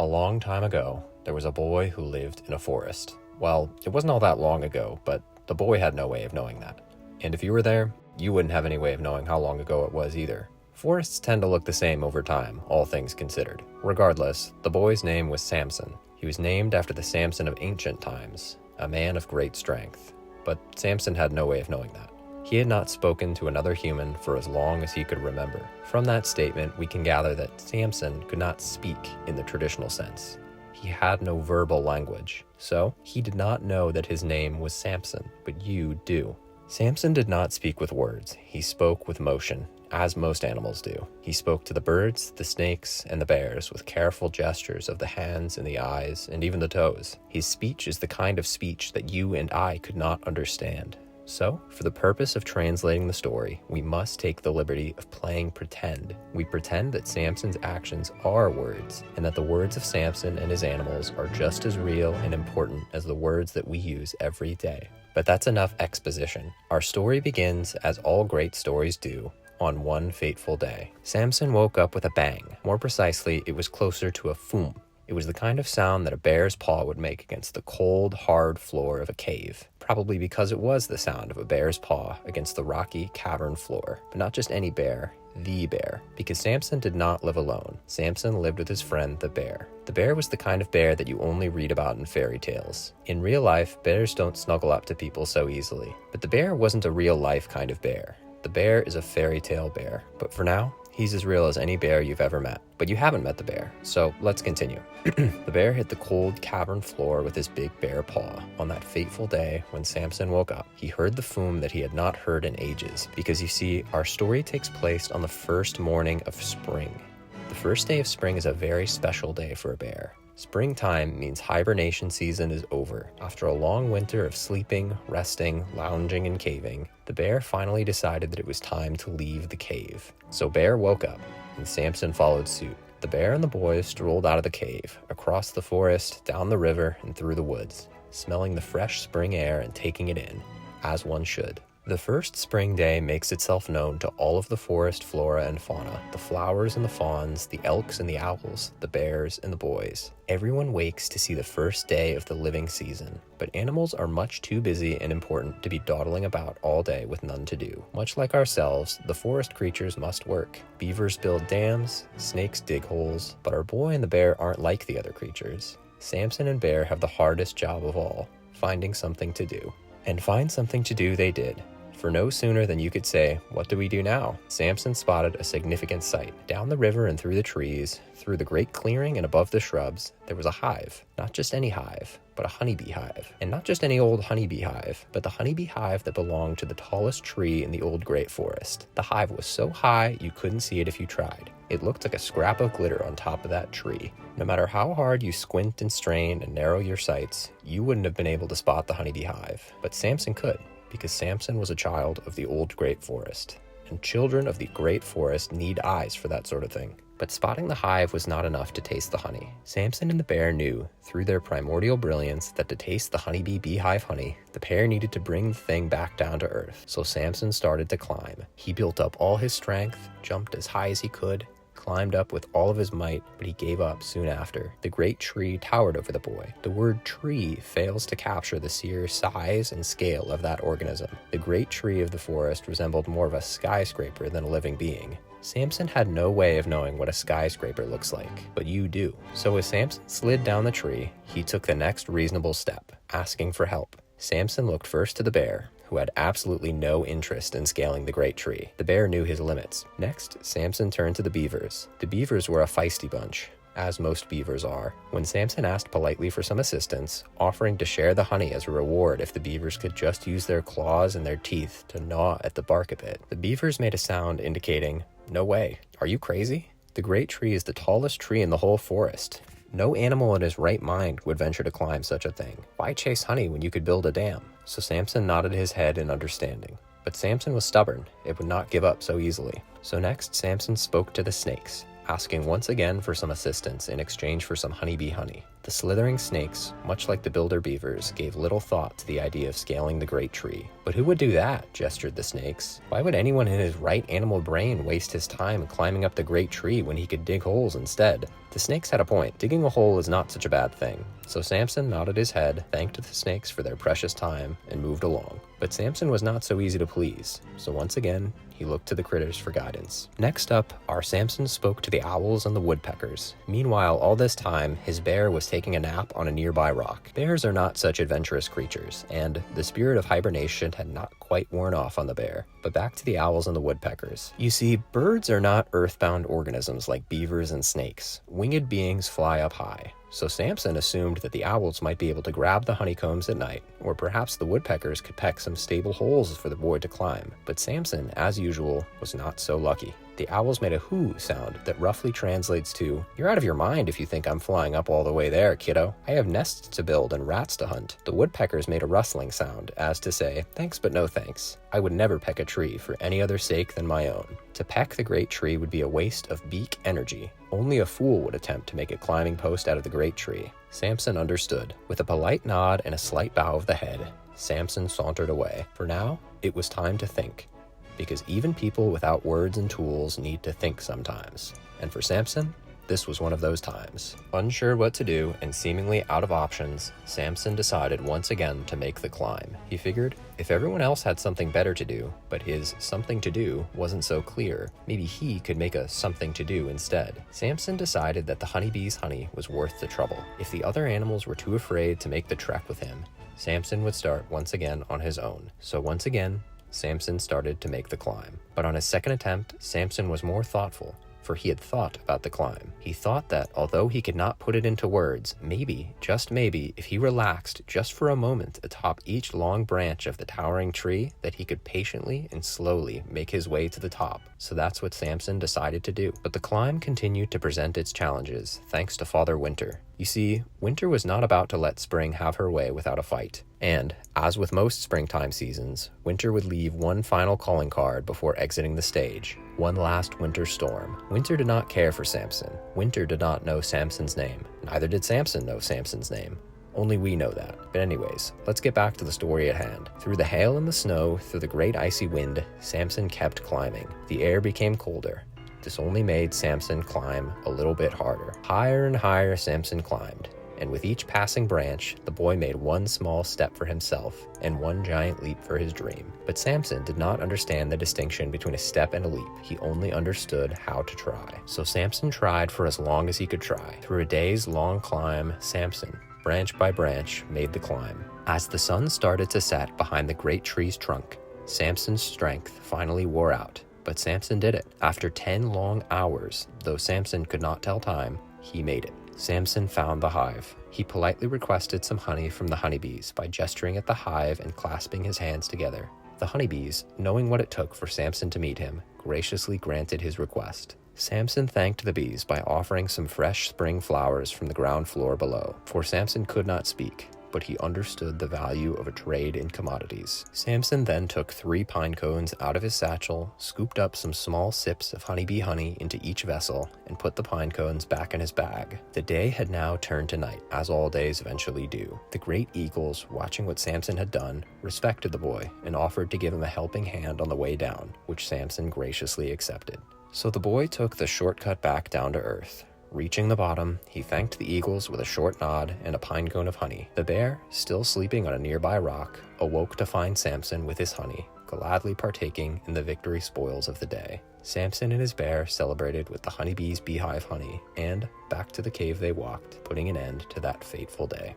long time ago, there was a boy who lived in a forest. Well, it wasn't all that long ago, but the boy had no way of knowing that. And if you were there, you wouldn't have any way of knowing how long ago it was either. Forests tend to look the same over time, all things considered. Regardless, the boy's name was Samson. He was named after the Samson of ancient times, a man of great strength. But Samson had no way of knowing that. He had not spoken to another human for as long as he could remember. From that statement, we can gather that Samson could not speak in the traditional sense. He had no verbal language, so he did not know that his name was Samson, but you do. Samson did not speak with words. He spoke with motion, as most animals do. He spoke to the birds, the snakes, and the bears with careful gestures of the hands and the eyes and even the toes. His speech is the kind of speech that you and I could not understand. So, for the purpose of translating the story, we must take the liberty of playing pretend. We pretend that Samson's actions are words, and that the words of Samson and his animals are just as real and important as the words that we use every day. But that's enough exposition. Our story begins, as all great stories do, on one fateful day. Samson woke up with a bang. More precisely, it was closer to a foom. It was the kind of sound that a bear's paw would make against the cold, hard floor of a cave. Probably because it was the sound of a bear's paw against the rocky cavern floor. But not just any bear, the bear. Because Samson did not live alone. Samson lived with his friend, the bear. The bear was the kind of bear that you only read about in fairy tales. In real life, bears don't snuggle up to people so easily. But the bear wasn't a real-life kind of bear. The bear is a fairy tale bear. But for now, he's as real as any bear you've ever met. But you haven't met the bear, so let's continue. The bear hit the cold cavern floor with his big bear paw. On that fateful day when Samson woke up, he heard the foom that he had not heard in ages. Because you see, our story takes place on the first morning of spring. The first day of spring is a very special day for a bear. Springtime means hibernation season is over. After a long winter of sleeping, resting, lounging, and caving, the bear finally decided that it was time to leave the cave. So Bear woke up, and Samson followed suit. The bear and the boys strolled out of the cave, across the forest, down the river, and through the woods, smelling the fresh spring air and taking it in, as one should. The first spring day makes itself known to all of the forest flora and fauna, the flowers and the fawns, the elks and the owls, the bears and the boys. Everyone wakes to see the first day of the living season, but animals are much too busy and important to be dawdling about all day with none to do. Much like ourselves, the forest creatures must work. Beavers build dams, snakes dig holes, but our boy and the bear aren't like the other creatures. Samson and Bear have the hardest job of all, finding something to do. And find something to do they did. For no sooner than you could say, "What do we do now?" Samson spotted a significant sight. Down the river and through the trees, through the great clearing and above the shrubs, there was a hive. Not just any hive, but a honeybee hive. And not just any old honeybee hive, but the honeybee hive that belonged to the tallest tree in the old great forest. The hive was so high you couldn't see it if you tried. It looked like a scrap of glitter on top of that tree. No matter how hard you squint and strain and narrow your sights, you wouldn't have been able to spot the honeybee hive. But Samson could. Because Samson was a child of the old great forest, and children of the great forest need eyes for that sort of thing. But spotting the hive was not enough to taste the honey. Samson and the bear knew, through their primordial brilliance, that to taste the honeybee beehive honey, the pair needed to bring the thing back down to earth. So Samson started to climb. He built up all his strength, jumped as high as he could, climbed up with all of his might, but he gave up soon after. The great tree towered over the boy. The word tree fails to capture the sheer size and scale of that organism. The great tree of the forest resembled more of a skyscraper than a living being. Samson had no way of knowing what a skyscraper looks like, but you do. So as Samson slid down the tree, he took the next reasonable step, asking for help. Samson looked first to the bear, who had absolutely no interest in scaling the great tree. The bear knew his limits. Next, Samson turned to the beavers. The beavers were a feisty bunch, as most beavers are. When Samson asked politely for some assistance, offering to share the honey as a reward if the beavers could just use their claws and their teeth to gnaw at the bark a bit, the beavers made a sound indicating, "No way. Are you crazy? The great tree is the tallest tree in the whole forest. No animal in his right mind would venture to climb such a thing. Why chase honey when you could build a dam?" So Samson nodded his head in understanding. But Samson was stubborn. It would not give up so easily. So next, Samson spoke to the snakes, asking once again for some assistance in exchange for some honeybee honey. The slithering snakes, much like the builder beavers, gave little thought to the idea of scaling the great tree. But who would do that? Gestured the snakes. Why would anyone in his right animal brain waste his time climbing up the great tree when he could dig holes instead? The snakes had a point. Digging a hole is not such a bad thing. So Samson nodded his head, thanked the snakes for their precious time, and moved along. But Samson was not so easy to please, so once again, he looked to the critters for guidance. Next up, our Samson spoke to the owls and the woodpeckers. Meanwhile, all this time, his bear was taking a nap on a nearby rock. Bears are not such adventurous creatures, and the spirit of hibernation had not quite worn off on the bear. But back to the owls and the woodpeckers. You see, birds are not earthbound organisms like beavers and snakes. Winged beings fly up high. So Samson assumed that the owls might be able to grab the honeycombs at night, or perhaps the woodpeckers could peck some stable holes for the boy to climb. But Samson, as usual, was not so lucky. The owls made a hoo sound that roughly translates to, "You're out of your mind if you think I'm flying up all the way there, kiddo. I have nests to build and rats to hunt." The woodpeckers made a rustling sound, as to say, "Thanks but no thanks. I would never peck a tree for any other sake than my own." To peck the great tree would be a waste of beak energy. Only a fool would attempt to make a climbing post out of the great tree. Samson understood. With a polite nod and a slight bow of the head, Samson sauntered away. For now, it was time to think. Because even people without words and tools need to think sometimes. And for Samson, this was one of those times. Unsure what to do and seemingly out of options, Samson decided once again to make the climb. He figured, if everyone else had something better to do, but his something to do wasn't so clear, maybe he could make a something to do instead. Samson decided that the honeybee's honey was worth the trouble. If the other animals were too afraid to make the trek with him, Samson would start once again on his own. So once again, Samson started to make the climb. But on his second attempt, Samson was more thoughtful, for he had thought about the climb. He thought that, although he could not put it into words, maybe, just maybe, if he relaxed just for a moment atop each long branch of the towering tree, that he could patiently and slowly make his way to the top. So that's what Samson decided to do. But the climb continued to present its challenges, thanks to Father Winter. You see, Winter was not about to let spring have her way without a fight. And, as with most springtime seasons, Winter would leave one final calling card before exiting the stage. One last winter storm. Winter did not care for Samson. Winter did not know Samson's name. Neither did Samson know Samson's name. Only we know that. But anyways, let's get back to the story at hand. Through the hail and the snow, through the great icy wind, Samson kept climbing. The air became colder. This only made Samson climb a little bit harder. Higher and higher Samson climbed, and with each passing branch, the boy made one small step for himself and one giant leap for his dream. But Samson did not understand the distinction between a step and a leap. He only understood how to try. So Samson tried for as long as he could try. Through a day's long climb, Samson, branch by branch, made the climb. As the sun started to set behind the great tree's trunk, Samson's strength finally wore out. But Samson did it. After 10 long hours, though Samson could not tell time, he made it. Samson found the hive. He politely requested some honey from the honeybees by gesturing at the hive and clasping his hands together. The honeybees, knowing what it took for Samson to meet him, graciously granted his request. Samson thanked the bees by offering some fresh spring flowers from the ground floor below, for Samson could not speak, but he understood the value of a trade in commodities. Samson then took 3 pine cones out of his satchel, scooped up some small sips of honeybee honey into each vessel, and put the pine cones back in his bag. The day had now turned to night, as all days eventually do. The great eagles, watching what Samson had done, respected the boy and offered to give him a helping hand on the way down, which Samson graciously accepted. So the boy took the shortcut back down to earth. Reaching the bottom, he thanked the eagles with a short nod and a pine cone of honey. The bear, still sleeping on a nearby rock, awoke to find Samson with his honey, gladly partaking in the victory spoils of the day. Samson and his bear celebrated with the honeybee's beehive honey, and back to the cave they walked, putting an end to that fateful day.